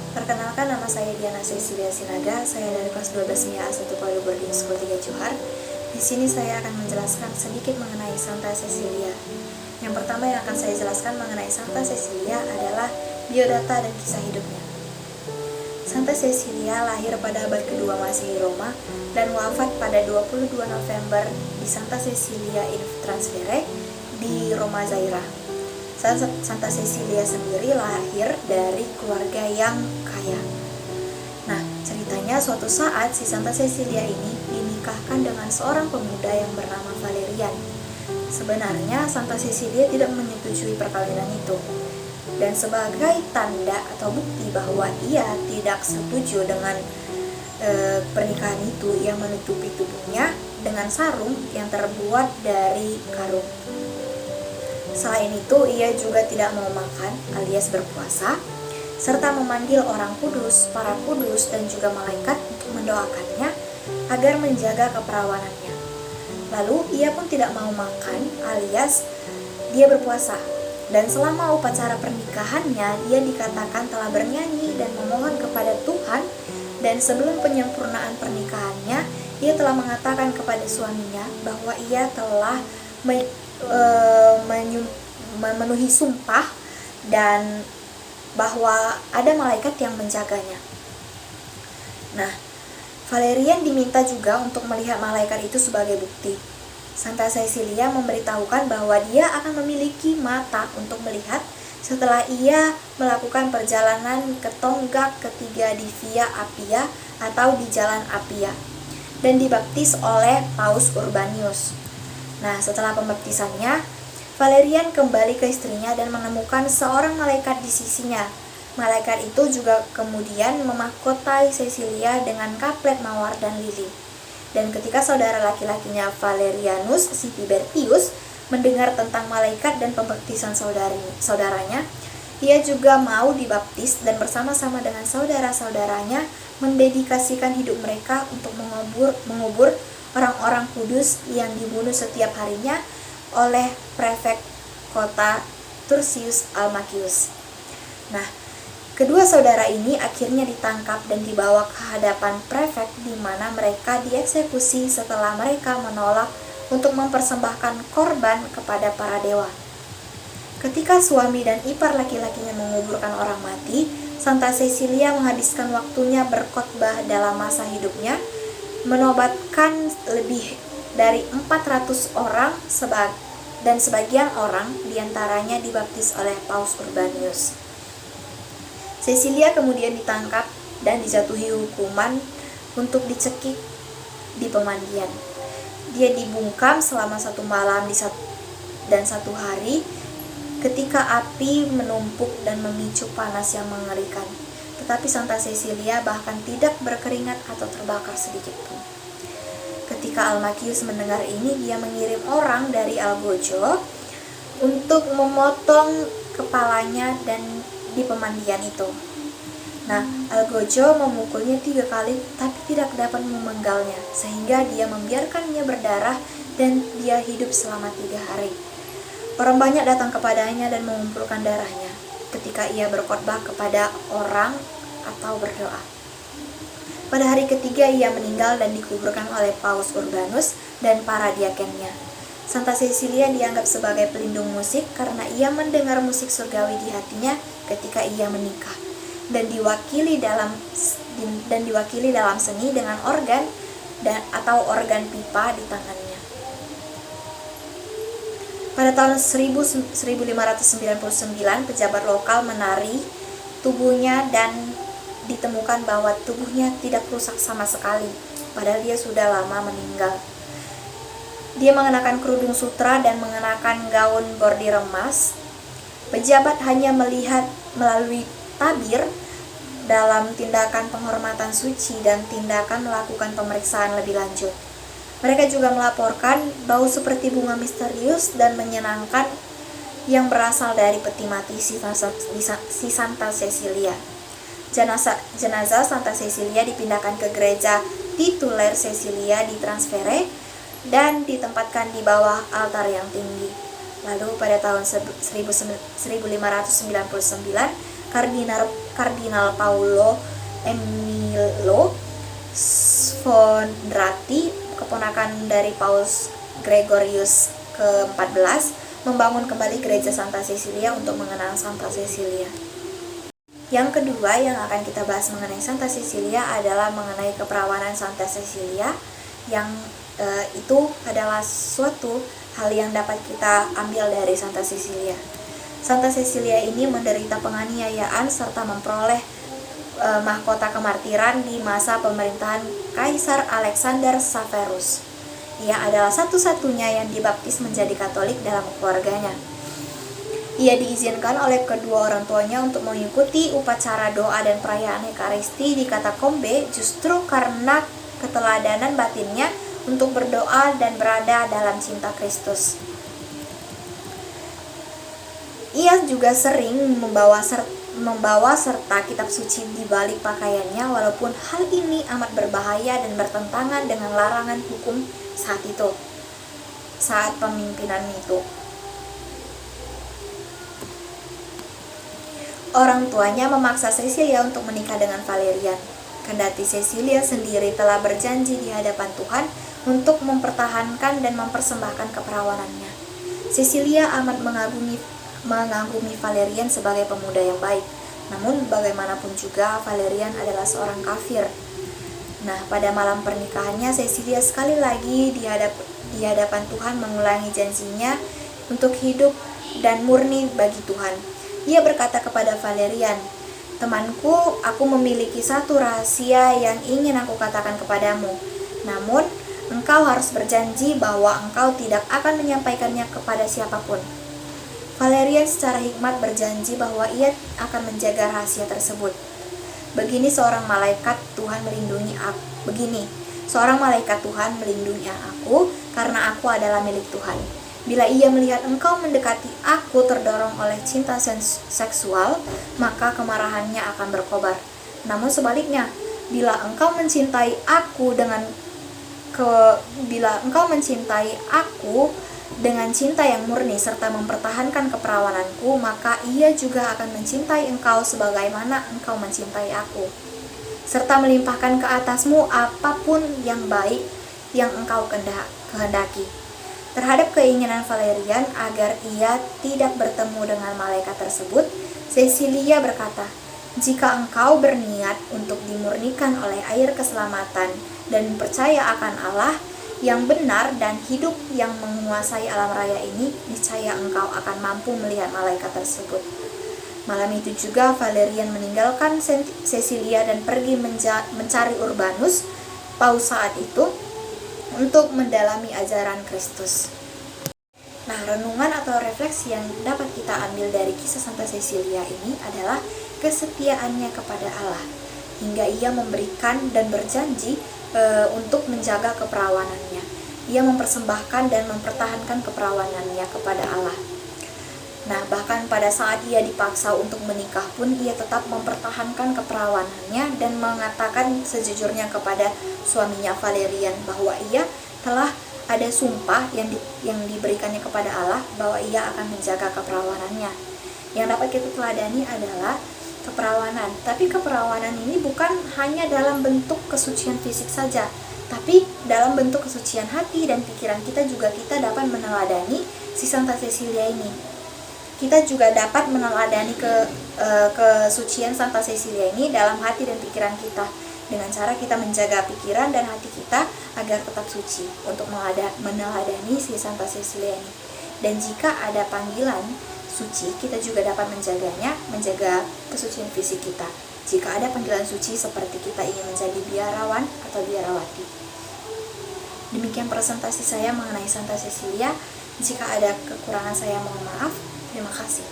Perkenalkan, nama saya Diana Cecilia Sinaga. Saya dari kelas 12 MIA A1 Palu Boarding School 3 Johar. Di sini saya akan menjelaskan sedikit mengenai Santa Cecilia. Yang pertama yang akan saya jelaskan mengenai Santa Cecilia adalah biodata dan kisah hidupnya. Santa Cecilia lahir pada abad kedua Masehi Roma dan wafat pada 22 November di Santa Cecilia in Trastevere di Roma, Zaire. Santa Cecilia sendiri lahir dari keluarga yang kaya. Nah, ceritanya suatu saat si Santa Cecilia ini dinikahkan dengan seorang pemuda yang bernama Valerian. Sebenarnya Santa Cecilia tidak menyetujui perkawinan itu. Dan sebagai tanda atau bukti bahwa ia tidak setuju dengan pernikahan itu, ia menutupi tubuhnya dengan sarung yang terbuat dari karung. Selain itu, ia juga tidak mau makan alias berpuasa, serta memanggil orang kudus, para kudus, dan juga malaikat untuk mendoakannya agar menjaga keperawanannya. Lalu, ia pun tidak mau makan alias dia berpuasa. Dan selama upacara pernikahannya, dia dikatakan telah bernyanyi dan memohon kepada Tuhan. Dan sebelum penyempurnaan pernikahannya, ia telah mengatakan kepada suaminya bahwa ia telah memenuhi sumpah dan bahwa ada malaikat yang menjaganya. Nah, Valerian diminta juga untuk melihat malaikat itu sebagai bukti. Santa Cecilia memberitahukan bahwa dia akan memiliki mata untuk melihat setelah ia melakukan perjalanan ke tonggak ketiga di Via Appia atau di Jalan Appia dan dibaptis oleh Paus Urbanius. Nah, setelah pembaptisannya, Valerian kembali ke istrinya dan menemukan seorang malaikat di sisinya. Malaikat itu juga kemudian memahkotai Cecilia dengan kaplet mawar dan lili. Dan ketika saudara laki-lakinya Valerianus, si Tiberius, mendengar tentang malaikat dan pembaptisan saudaranya, ia juga mau dibaptis dan bersama-sama dengan saudara-saudaranya mendedikasikan hidup mereka untuk mengubur orang-orang kudus yang dibunuh setiap harinya oleh prefek kota Turcius Almachius. Nah, kedua saudara ini akhirnya ditangkap dan dibawa ke hadapan prefek, di mana mereka dieksekusi setelah mereka menolak untuk mempersembahkan korban kepada para dewa. Ketika suami dan ipar laki-lakinya menguburkan orang mati, Santa Cecilia menghabiskan waktunya berkhotbah dalam masa hidupnya, menobatkan lebih dari 400 orang dan sebagian orang diantaranya dibaptis oleh Paus Urbanius. Cecilia kemudian ditangkap dan dijatuhi hukuman untuk dicekik di pemandian. Dia dibungkam selama 1 malam dan 1 hari ketika api menumpuk dan memicu panas yang mengerikan. Tetapi Santa Cecilia bahkan tidak berkeringat atau terbakar sedikit pun. Ketika Almachius mendengar ini, dia mengirim orang dari Algojo untuk memotong kepalanya dan di pemandian itu. Nah, Algojo memukulnya 3 kali tapi tidak dapat memenggalnya, sehingga dia membiarkannya berdarah dan dia hidup selama 3 hari. Orang banyak datang kepadanya dan mengumpulkan darahnya ketika ia berkhotbah kepada orang atau berdoa. Pada hari ketiga ia meninggal dan dikuburkan oleh Paus Urbanus dan para diakennya. Santa Cecilia dianggap sebagai pelindung musik karena ia mendengar musik surgawi di hatinya ketika ia menikah dan diwakili dalam seni dengan organ atau organ pipa di tangannya. Pada tahun 1599, pejabat lokal menari tubuhnya dan ditemukan bahwa tubuhnya tidak rusak sama sekali, padahal dia sudah lama meninggal. Dia mengenakan kerudung sutra dan mengenakan gaun bordir emas. Pejabat hanya melihat melalui tabir dalam tindakan penghormatan suci dan tindakan melakukan pemeriksaan lebih lanjut. Mereka juga melaporkan bau seperti bunga misterius dan menyenangkan yang berasal dari peti mati si Santa Cecilia. Jenazah Santa Cecilia dipindahkan ke gereja tituler Cecilia di Trastevere dan ditempatkan di bawah altar yang tinggi. Lalu pada tahun 1599, Kardinal Paolo Emilio Sfondrati, keponakan dari Paus Gregorius ke-14, membangun kembali gereja Santa Cecilia untuk mengenang Santa Cecilia. Yang kedua yang akan kita bahas mengenai Santa Cecilia adalah mengenai keperawanan Santa Cecilia, yang itu adalah suatu hal yang dapat kita ambil dari Santa Cecilia. Santa Cecilia ini menderita penganiayaan serta memperoleh mahkota kemartiran di masa pemerintahan Kaisar Alexander Severus. Ia adalah satu-satunya yang dibaptis menjadi Katolik dalam keluarganya. Ia diizinkan oleh kedua orang tuanya untuk mengikuti upacara doa dan perayaan Ekaristi di katakombe justru karena keteladanan batinnya untuk berdoa dan berada dalam cinta Kristus. Ia juga sering membawa serta kitab suci di balik pakaiannya, walaupun hal ini amat berbahaya dan bertentangan dengan larangan hukum saat pemimpinan itu. Orang tuanya memaksa Cecilia untuk menikah dengan Valerian. Kendati Cecilia sendiri telah berjanji di hadapan Tuhan untuk mempertahankan dan mempersembahkan keperawanannya. Cecilia amat mengagumi Valerian sebagai pemuda yang baik. Namun bagaimanapun juga Valerian adalah seorang kafir. Nah, pada malam pernikahannya Cecilia sekali lagi di hadapan Tuhan mengulangi janjinya untuk hidup dan murni bagi Tuhan. Ia berkata kepada Valerian, "Temanku, aku memiliki satu rahasia yang ingin aku katakan kepadamu. Namun, engkau harus berjanji bahwa engkau tidak akan menyampaikannya kepada siapapun." Valerian secara hikmat berjanji bahwa ia akan menjaga rahasia tersebut. Seorang malaikat Tuhan melindungi aku karena aku adalah milik Tuhan. Bila ia melihat engkau mendekati aku terdorong oleh cinta seksual, maka kemarahannya akan berkobar. Namun sebaliknya, bila engkau mencintai aku dengan cinta yang murni serta mempertahankan keperawananku, maka ia juga akan mencintai engkau sebagaimana engkau mencintai aku, serta melimpahkan ke atasmu apapun yang baik yang engkau kehendaki. Terhadap keinginan Valerian agar ia tidak bertemu dengan malaikat tersebut, Cecilia berkata, "Jika engkau berniat untuk dimurnikan oleh air keselamatan dan percaya akan Allah yang benar dan hidup yang menguasai alam raya ini, niscaya engkau akan mampu melihat malaikat tersebut." Malam itu juga Valerian meninggalkan Cecilia dan pergi mencari Urbanus, paus saat itu, untuk mendalami ajaran Kristus. Nah, renungan atau refleksi yang dapat kita ambil dari kisah Santa Cecilia ini adalah kesetiaannya kepada Allah, hingga ia memberikan dan berjanji untuk menjaga keperawanannya. Ia mempersembahkan dan mempertahankan keperawanannya kepada Allah. Nah, bahkan pada saat ia dipaksa untuk menikah pun, ia tetap mempertahankan keperawanannya dan mengatakan sejujurnya kepada suaminya Valerian bahwa ia telah ada sumpah yang diberikannya kepada Allah bahwa ia akan menjaga keperawanannya. Yang dapat kita teladani adalah keperawanan. Tapi keperawanan ini bukan hanya dalam bentuk kesucian fisik saja, tapi dalam bentuk kesucian hati dan pikiran kita juga kita dapat meneladani si Santa Cecilia ini. Kita juga dapat meneladani kesucian Santa Cecilia ini dalam hati dan pikiran kita, dengan cara kita menjaga pikiran dan hati kita agar tetap suci untuk meneladani si Santa Cecilia ini. Dan jika ada panggilan suci, kita juga dapat menjaga kesucian fisik kita. Jika ada panggilan suci seperti kita ingin menjadi biarawan atau biarawati. Demikian presentasi saya mengenai Santa Cecilia. Jika ada kekurangan saya mohon maaf. Terima kasih.